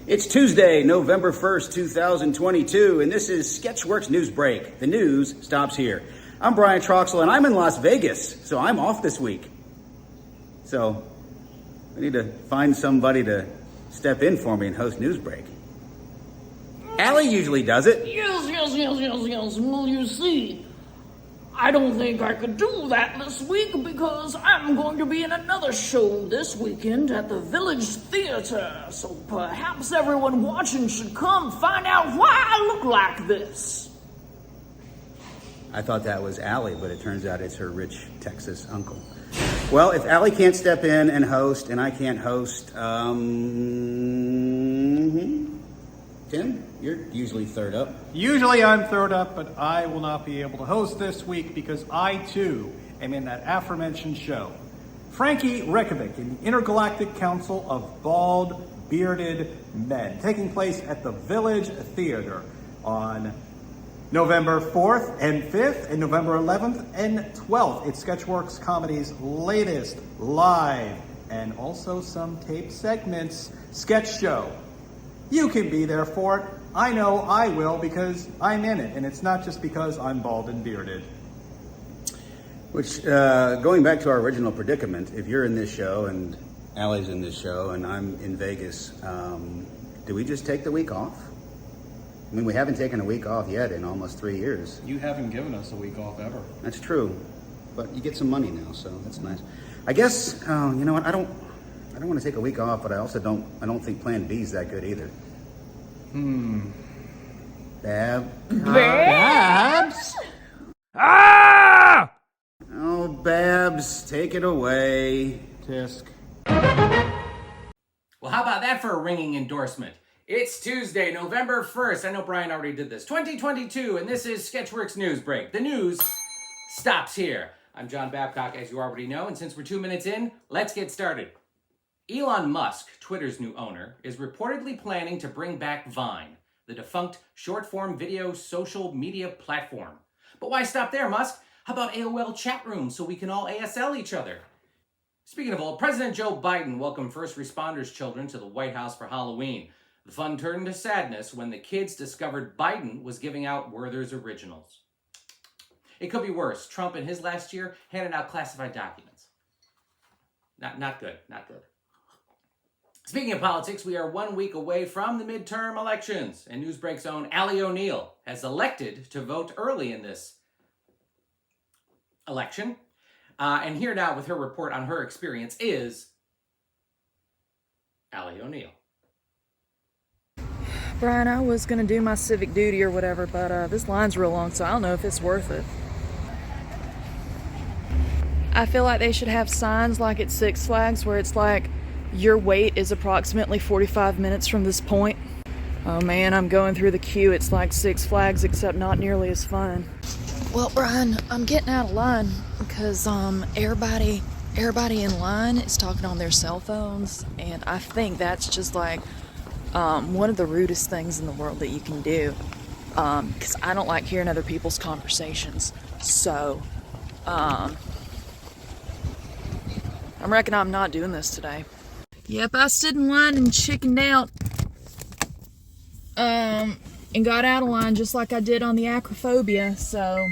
It's Tuesday, November 1st, 2022, and this is Sketchworks NewsBrake. The news stops here. I'm Brian Troxel, and I'm in Las Vegas, so I'm off this week. So, I need to find somebody to step in for me and host NewsBrake. Allie usually does it. Yes. Well, you see, I don't think I could do that this week because I'm going to be in another show this weekend at the Village Theater. So perhaps everyone watching should come find out why I look like this. I thought that was Allie, but it turns out it's her rich Texas uncle. Well, if Allie can't step in and host, and I can't host, Tim, you're usually third up. Usually I'm third up, but I will not be able to host this week because I, too, am in that aforementioned show. Frankie Reykjavik in the Intergalactic Council of Bald, Bearded Men, taking place at the Village Theater on November 4th and 5th and November 11th and 12th. It's Sketchworks Comedy's latest live and also some tape segments sketch show. You can be there for it. I know I will because I'm in it, and it's not just because I'm bald and bearded. Which, going back to our original predicament, if you're in this show and Allie's in this show and I'm in Vegas, do we just take the week off? I mean, we haven't taken a week off yet in almost 3 years. You haven't given us a week off ever. That's true, but you get some money now, so that's nice. I guess, you know what, I don't want to take a week off, but I also don't think Plan B is that good either. Babs? Ah! Oh, Babs, take it away. Tisk. Well, how about that for a ringing endorsement? It's Tuesday, November 1st. I know Brian already did this. 2022, and this is Sketchworks NewsBrake. The news stops here. I'm John Babcock, as you already know, and since we're 2 minutes in, let's get started. Elon Musk, Twitter's new owner, is reportedly planning to bring back Vine, the defunct short-form video social media platform. But why stop there, Musk? How about AOL chat rooms so we can all ASL each other? Speaking of old, President Joe Biden welcomed first responders' children to the White House for Halloween. The fun turned to sadness when the kids discovered Biden was giving out Werther's Originals. It could be worse. Trump in his last year handed out classified documents. Not good. Speaking of politics, we are 1 week away from the midterm elections, and NewsBrake's own Allie O'Neill has elected to vote early in this election. And here now with her report on her experience is Allie O'Neill. Brian, I was going to do my civic duty or whatever, but this line's real long, so I don't know if it's worth it. I feel like they should have signs like at Six Flags where it's like, your wait is approximately 45 minutes from this point. Oh man, I'm going through the queue. It's like Six Flags, except not nearly as fun. Well, Brian, I'm getting out of line because everybody in line is talking on their cell phones, and I think that's just like one of the rudest things in the world that you can do, because I don't like hearing other people's conversations. So, I reckon I'm not doing this today. Yep, I stood in line and chickened out, and got out of line just like I did on the acrophobia, so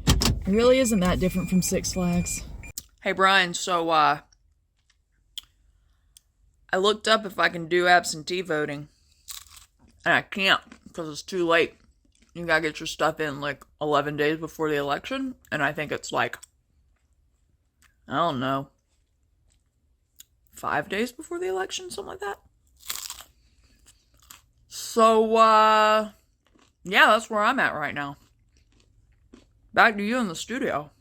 it really isn't that different from Six Flags. Hey Brian, so I looked up if I can do absentee voting, and I can't because it's too late. You gotta get your stuff in like 11 days before the election, and I think it's like, I don't know, 5 days before the election, something like that. So, yeah, that's where I'm at right now. Back to you in the studio.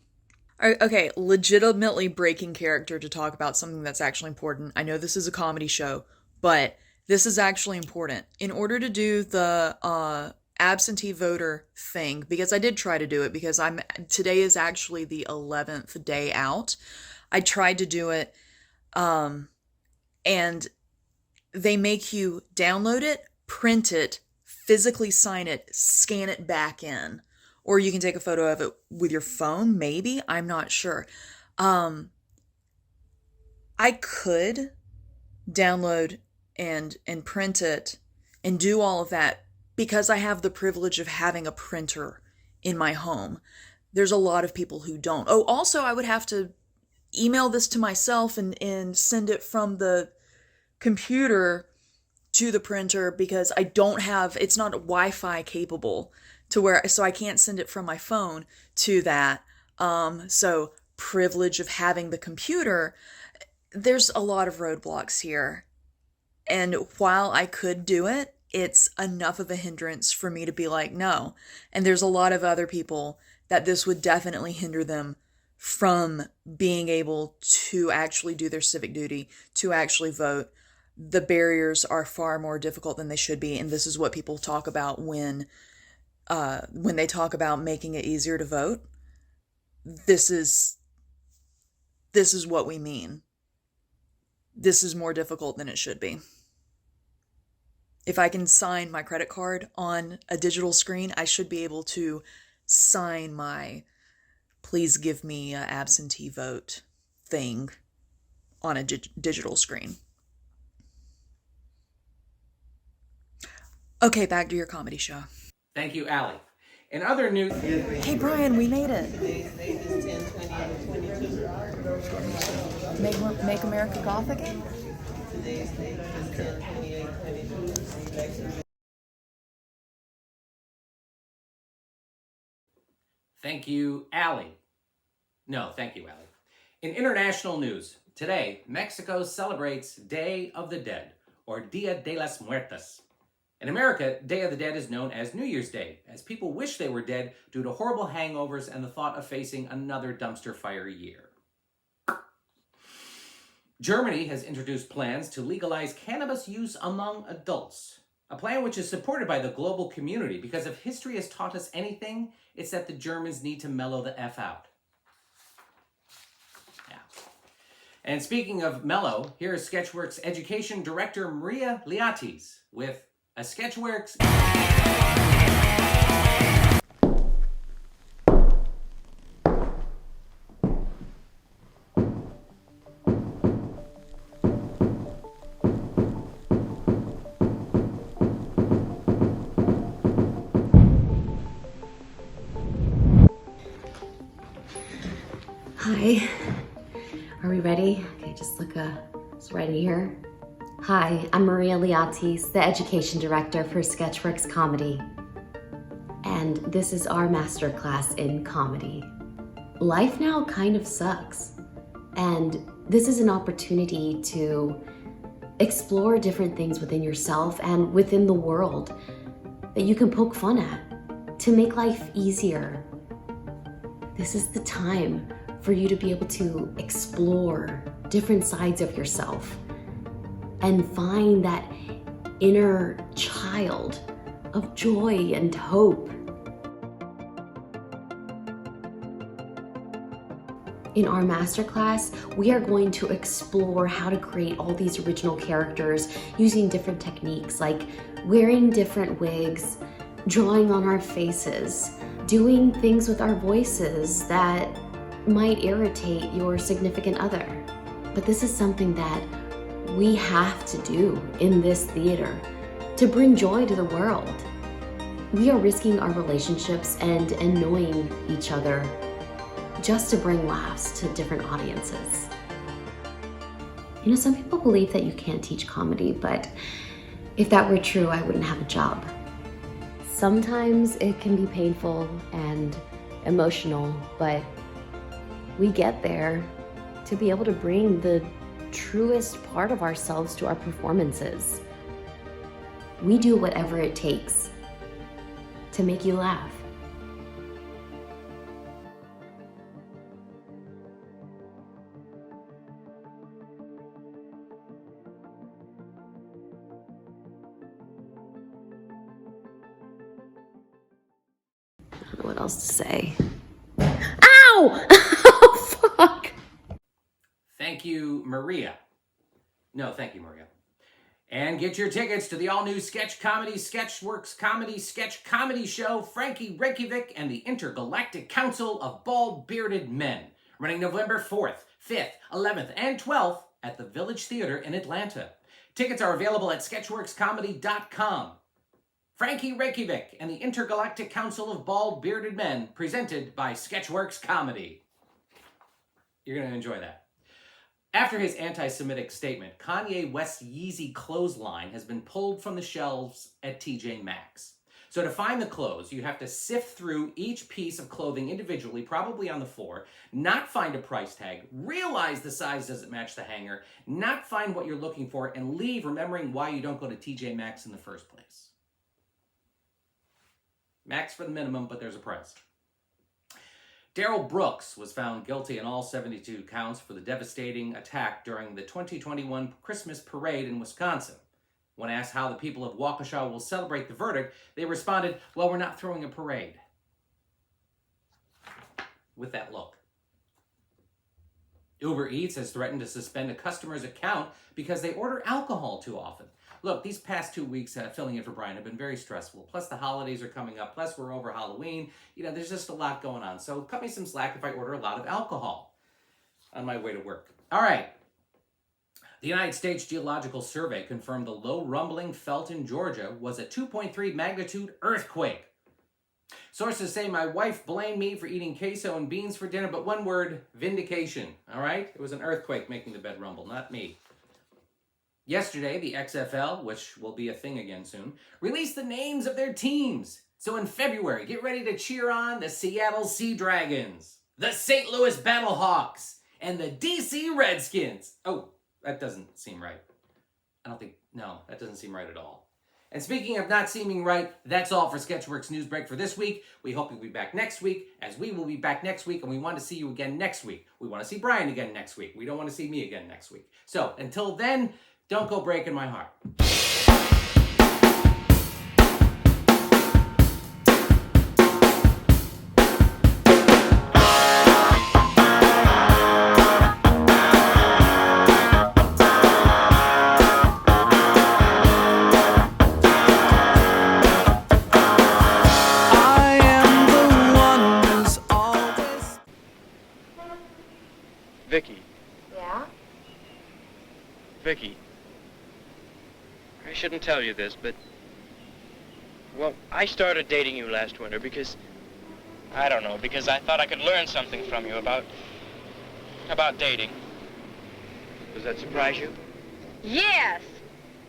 Okay, legitimately breaking character to talk about something that's actually important. I know this is a comedy show, but this is actually important. In order to do the absentee voter thing, because I did try to do it, because today is actually the 11th day out. I tried to do it, and they make you download it, print it, physically sign it, scan it back in. Or you can take a photo of it with your phone, maybe. I'm not sure. I could download and print it and do all of that because I have the privilege of having a printer in my home. There's a lot of people who don't. Oh, also, I would have to email this to myself and send it from the computer to the printer because I don't have, it's not Wi-Fi capable to where, so I can't send it from my phone to that. So privilege of having the computer, there's a lot of roadblocks here. And while I could do it, it's enough of a hindrance for me to be like, no. And there's a lot of other people that this would definitely hinder them from being able to actually do their civic duty, to actually vote. The barriers are far more difficult than they should be, and this is what people talk about when they talk about making it easier to vote. This is what we mean. This is more difficult than it should be. If I can sign my credit card on a digital screen, I should be able to sign my please give me an absentee vote thing on a digital screen. Okay, back to your comedy show. Thank you, Allie. In other news... Hey, Brian, we made it. Make America Gothic? Thank you, Allie. No, thank you, Allie. In international news, today, Mexico celebrates Day of the Dead, or Dia de los Muertos. In America, Day of the Dead is known as New Year's Day, as people wish they were dead due to horrible hangovers and the thought of facing another dumpster fire year. Germany has introduced plans to legalize cannabis use among adults, a plan which is supported by the global community because if history has taught us anything, it's that the Germans need to mellow the F out. Yeah. And speaking of mellow, here is Sketchworks Education Director Maria Liatis with a Sketchworks... Hi, are we ready? Okay, just look right here. Hi, I'm Maria Liatis, the Education Director for Sketchworks Comedy. And this is our masterclass in comedy. Life now kind of sucks. And this is an opportunity to explore different things within yourself and within the world that you can poke fun at to make life easier. This is the time for you to be able to explore different sides of yourself and find that inner child of joy and hope. In our masterclass, we are going to explore how to create all these original characters using different techniques like wearing different wigs, drawing on our faces, doing things with our voices that might irritate your significant other. But this is something that we have to do in this theater to bring joy to the world. We are risking our relationships and annoying each other just to bring laughs to different audiences. You know, some people believe that you can't teach comedy, but if that were true, I wouldn't have a job. Sometimes it can be painful and emotional, but we get there to be able to bring the truest part of ourselves to our performances. We do whatever it takes to make you laugh. I don't know what else to say. Ow! Oh, fuck! Thank you, Maria. No, thank you, Maria. And get your tickets to the all-new sketch comedy, Sketchworks Comedy Sketch Comedy Show, Frankie Reykjavik and the Intergalactic Council of Bald Bearded Men, running November 4th, 5th, 11th, and 12th at the Village Theater in Atlanta. Tickets are available at sketchworkscomedy.com. Frankie Reykjavik and the Intergalactic Council of Bald Bearded Men, presented by Sketchworks Comedy. You're going to enjoy that. After his anti-Semitic statement, Kanye West's Yeezy clothesline has been pulled from the shelves at TJ Maxx. So to find the clothes, you have to sift through each piece of clothing individually, probably on the floor, not find a price tag, realize the size doesn't match the hanger, not find what you're looking for, and leave remembering why you don't go to TJ Maxx in the first place. Max for the minimum, but there's a price. Darrell Brooks was found guilty in all 72 counts for the devastating attack during the 2021 Christmas parade in Wisconsin. When asked how the people of Waukesha will celebrate the verdict, they responded, well, we're not throwing a parade. With that look. Uber Eats has threatened to suspend a customer's account because they order alcohol too often. Look, these past 2 weeks filling in for Brian have been very stressful. Plus the holidays are coming up. Plus we're over Halloween. There's just a lot going on. So cut me some slack if I order a lot of alcohol on my way to work. All right. The United States Geological Survey confirmed the low rumbling felt in Georgia was a 2.3 magnitude earthquake. Sources say my wife blamed me for eating queso and beans for dinner, but one word, vindication, all right? It was an earthquake making the bed rumble, not me. Yesterday, the XFL, which will be a thing again soon, released the names of their teams. So in February, get ready to cheer on the Seattle Sea Dragons, the St. Louis Battlehawks, and the DC Redskins. Oh, that doesn't seem right. No, that doesn't seem right at all. And speaking of not seeming right, that's all for Sketchworks Newsbreak for this week. We hope you'll be back next week, as we will be back next week, and we want to see you again next week. We want to see Brian again next week. We don't want to see me again next week. So until then, don't go breaking my heart. Vicky. Yeah? Vicky. I shouldn't tell you this, but... Well, I started dating you last winter because... I don't know, because I thought I could learn something from you about dating. Does that surprise you? Yes!